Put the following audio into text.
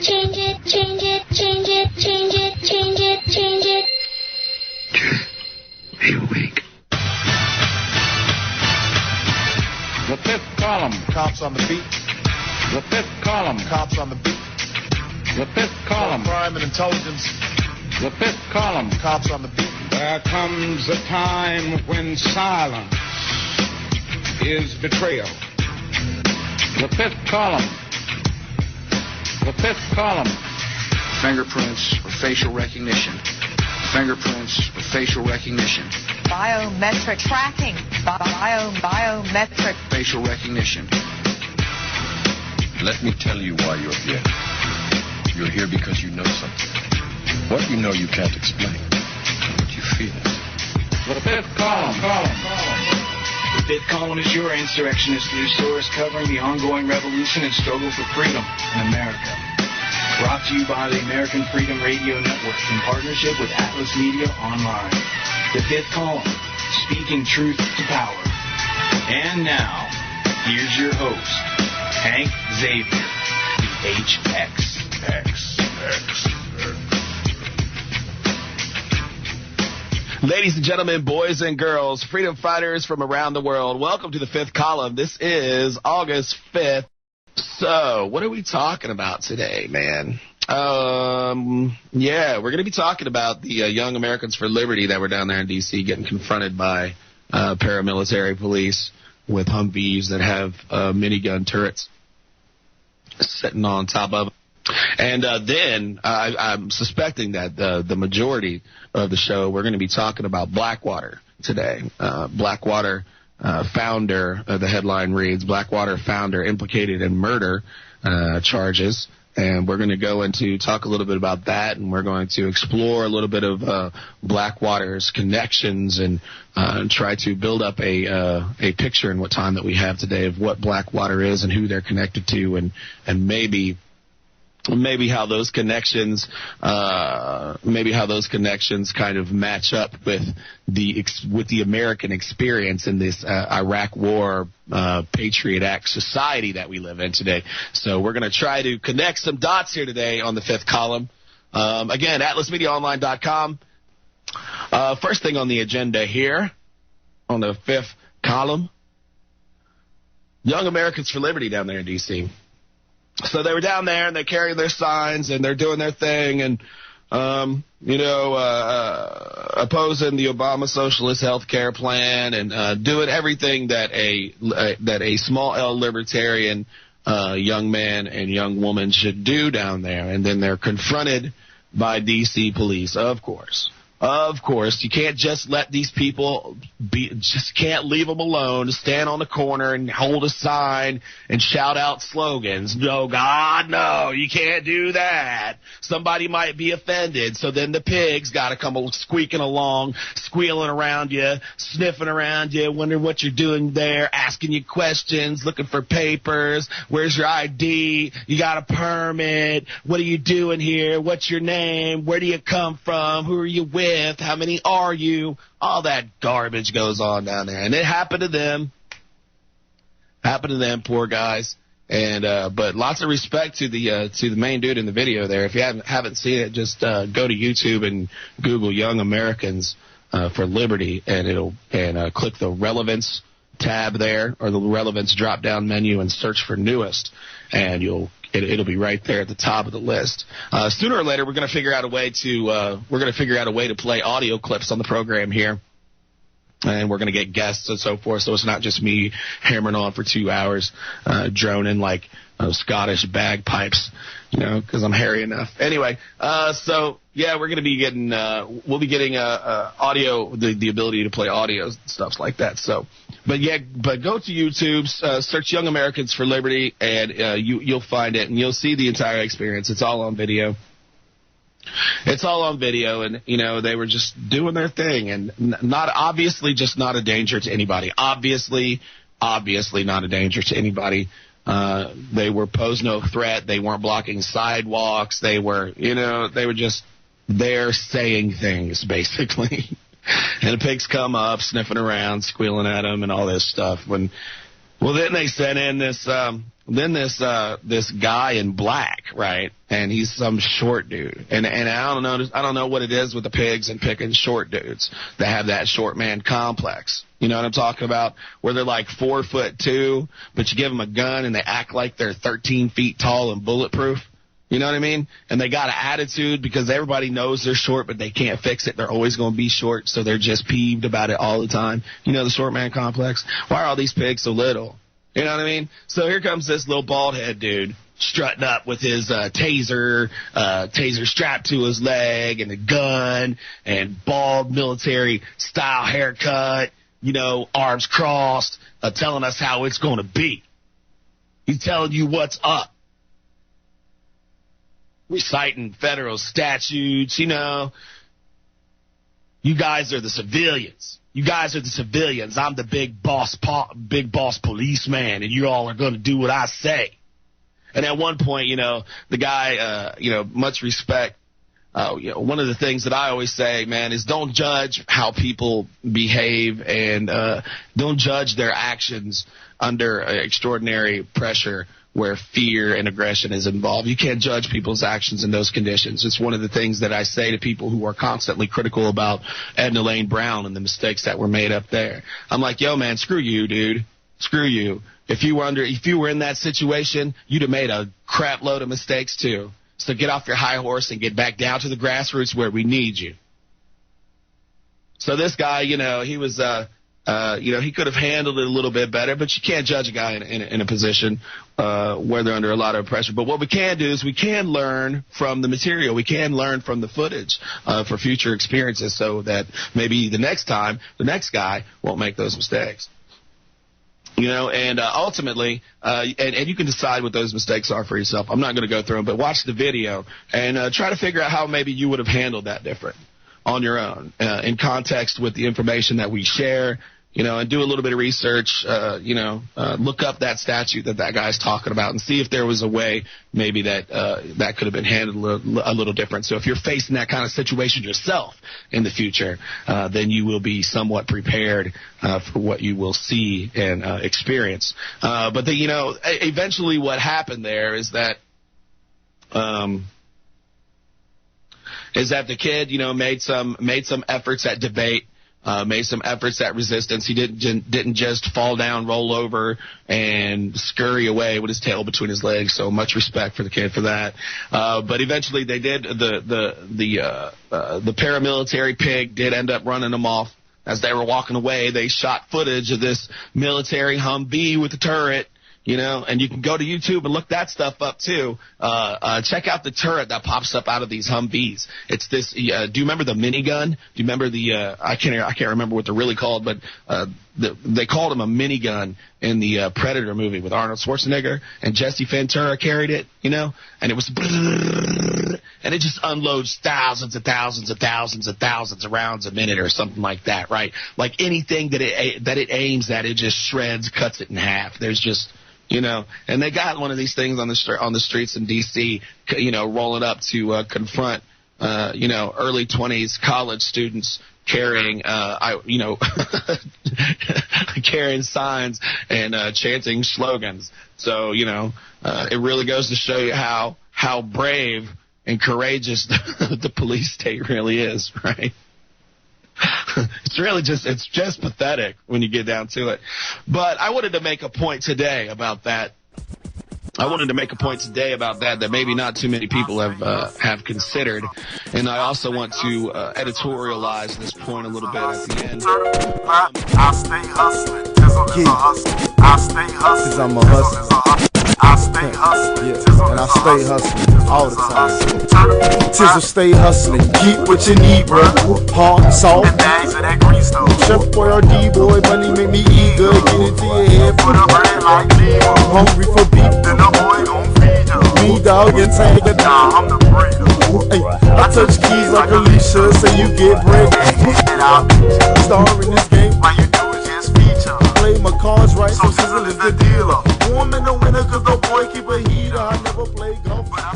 change it, change it, change it, change it, change it, change it. Truth, are you awake? The fifth column. Cops on the beat. The fifth column. Cops on the beat. The fifth column. Crime and intelligence. The fifth column. Cops on the beat. There comes a time when silence is betrayal. The fifth column. The fifth column. Fingerprints or facial recognition. Fingerprints or facial recognition. Biometric tracking. Biometric. Facial recognition. Let me tell you why you're here. You're here because you know something. What you know you can't explain, but you feel it. The fifth column. The fifth column is your insurrectionist news source covering the ongoing revolution and struggle for freedom in America. Brought to you by the American Freedom Radio Network in partnership with Atlas Media Online. The fifth column, speaking truth to power. And now, here's your host, Hank Xavier, the HX. Ladies and gentlemen, boys and girls, freedom fighters from around the world, welcome to the fifth column. This is August 5th. So, what are we talking about today, man? We're going to be talking about the Young Americans for Liberty that were down there in D.C. getting confronted by paramilitary police with Humvees that have minigun turrets sitting on top of them. And then I'm suspecting that the majority of the show, we're going to be talking about Blackwater today. Blackwater founder, the headline reads, Blackwater founder implicated in murder charges. And we're going to go into talk a little bit about that, and we're going to explore a little bit of Blackwater's connections and try to build up a picture in what time that we have today of what Blackwater is and who they're connected to, and maybe how those connections kind of match up with the American experience in this Iraq War Patriot Act society that we live in today. So we're going to try to connect some dots here today on the fifth column. Again, atlasmediaonline.com. First thing on the agenda here on the fifth column, Young Americans for Liberty down there in D.C. So they were down there, and they're carrying their signs, and they're doing their thing, and, opposing the Obama socialist health care plan and doing everything that a small L libertarian young man and young woman should do down there. And then they're confronted by D.C. police, of course. Of course, you can't just let these people just can't leave them alone, stand on the corner and hold a sign and shout out slogans. No, God, no, you can't do that. Somebody might be offended. So then the pigs got to come squeaking along, squealing around you, sniffing around you, wondering what you're doing there, asking you questions, looking for papers. Where's your ID? You got a permit? What are you doing here? What's your name? Where do you come from? Who are you with? How many are you? All that garbage goes on down there, and it happened to them. Poor guys. And but lots of respect to the main dude in the video there. If you haven't seen it, just go to YouTube and Google Young Americans for Liberty, and click the relevance tab there, or the relevance drop down menu, and search for newest, and it'll be right there at the top of the list. Sooner or later, we're going to figure out a way to play audio clips on the program here, and we're going to get guests and so forth. So it's not just me hammering on for 2 hours, droning like Scottish bagpipes, because I'm hairy enough. Anyway, so yeah, we're going to be getting we'll be getting audio, the ability to play audio and stuff like that. So. But go to YouTube, search Young Americans for Liberty, and you'll find it, and you'll see the entire experience. It's all on video. And they were just doing their thing, and not a danger to anybody. Obviously not a danger to anybody. They were posed no threat. They weren't blocking sidewalks. They were just there saying things, basically. And the pigs come up, sniffing around, squealing at them, and all this stuff. Then they sent in this then this guy in black, right? And he's some short dude. And I don't know what it is with the pigs and picking short dudes that have that short man complex. You know what I'm talking about? Where they're like 4'2", but you give them a gun and they act like they're 13 feet tall and bulletproof. You know what I mean? And they got an attitude because everybody knows they're short, but they can't fix it. They're always going to be short, so they're just peeved about it all the time. You know the short man complex? Why are all these pigs so little? You know what I mean? So here comes this little bald head dude strutting up with his taser strapped to his leg and a gun and bald military style haircut, you know, arms crossed, telling us how it's going to be. He's telling you what's up. Reciting federal statutes, you know. You guys are the civilians. You guys are the civilians. I'm the big boss policeman, and you all are going to do what I say. And at one point, you know, the guy, much respect. One of the things that I always say, man, is don't judge how people behave and don't judge their actions under extraordinary pressure where fear and aggression is involved. You can't judge people's actions in those conditions. It's one of the things that I say to people who are constantly critical about Edna Lane Brown and the mistakes that were made up there. I'm like, yo, man, screw you, dude. Screw you. If you were in that situation, you'd have made a crap load of mistakes too. So get off your high horse and get back down to the grassroots where we need you. So this guy, you know, he was he could have handled it a little bit better, but you can't judge a guy in a position where they're under a lot of pressure. But what we can do is we can learn from the material. We can learn from the footage for future experiences so that maybe the next time, the next guy won't make those mistakes. You know, and ultimately, and you can decide what those mistakes are for yourself. I'm not going to go through them, but watch the video and try to figure out how maybe you would have handled that different on your own in context with the information that we share, you know, and do a little bit of research, look up that statute that guy's talking about and see if there was a way maybe that that could have been handled a little different. So if you're facing that kind of situation yourself in the future, then you will be somewhat prepared for what you will see and experience. But eventually what happened there is that the kid, you know, made some efforts at debate, made some efforts at resistance. He didn't just fall down, roll over, and scurry away with his tail between his legs. So much respect for the kid for that. But eventually they did. The paramilitary pig did end up running them off. As they were walking away, they shot footage of this military Humvee with the turret. You know, and you can go to YouTube and look that stuff up too. Check out the turret that pops up out of these Humvees. It's this. Do you remember the minigun? Do you remember the? I can't remember what they're really called, but they called them a minigun in the Predator movie with Arnold Schwarzenegger, and Jesse Ventura carried it. You know, and it was, and it just unloads thousands of thousands of thousands of thousands of rounds a minute or something like that, right? Like anything that it aims at, it just shreds, cuts it in half. There's just, you know, and they got one of these things on the streets in D.C., you know, rolling up to confront, early 20s college students carrying, carrying signs and chanting slogans. So, you know, it really goes to show you how brave and courageous the police state really is, right? It's just pathetic when you get down to it. But I wanted to make a point today about that. That maybe not too many people have considered, and I also want to editorialize this point a little bit at the end. I stay hustling, I stay hustling, 'cause I'm a hustler. I stay hustling, and I stay hustling all the time. Tizzle stay hustling, get what you need, bro. Hard, salt, and bags of that green stuff. Chef boy or D-boy, money make me eager. Get into your head, put a bread like me. Hungry for beef, then the boy gon' feed you. Me dog and tag a dog, I'm the breeder. Hey, I touch keys like Alicia, so you get bread. And I'll star in this game. All you do is just feature. Play my cards right, so Sizzle is the dealer. Warm in the winter, 'cause the boy keep a heater. I never play golf, but I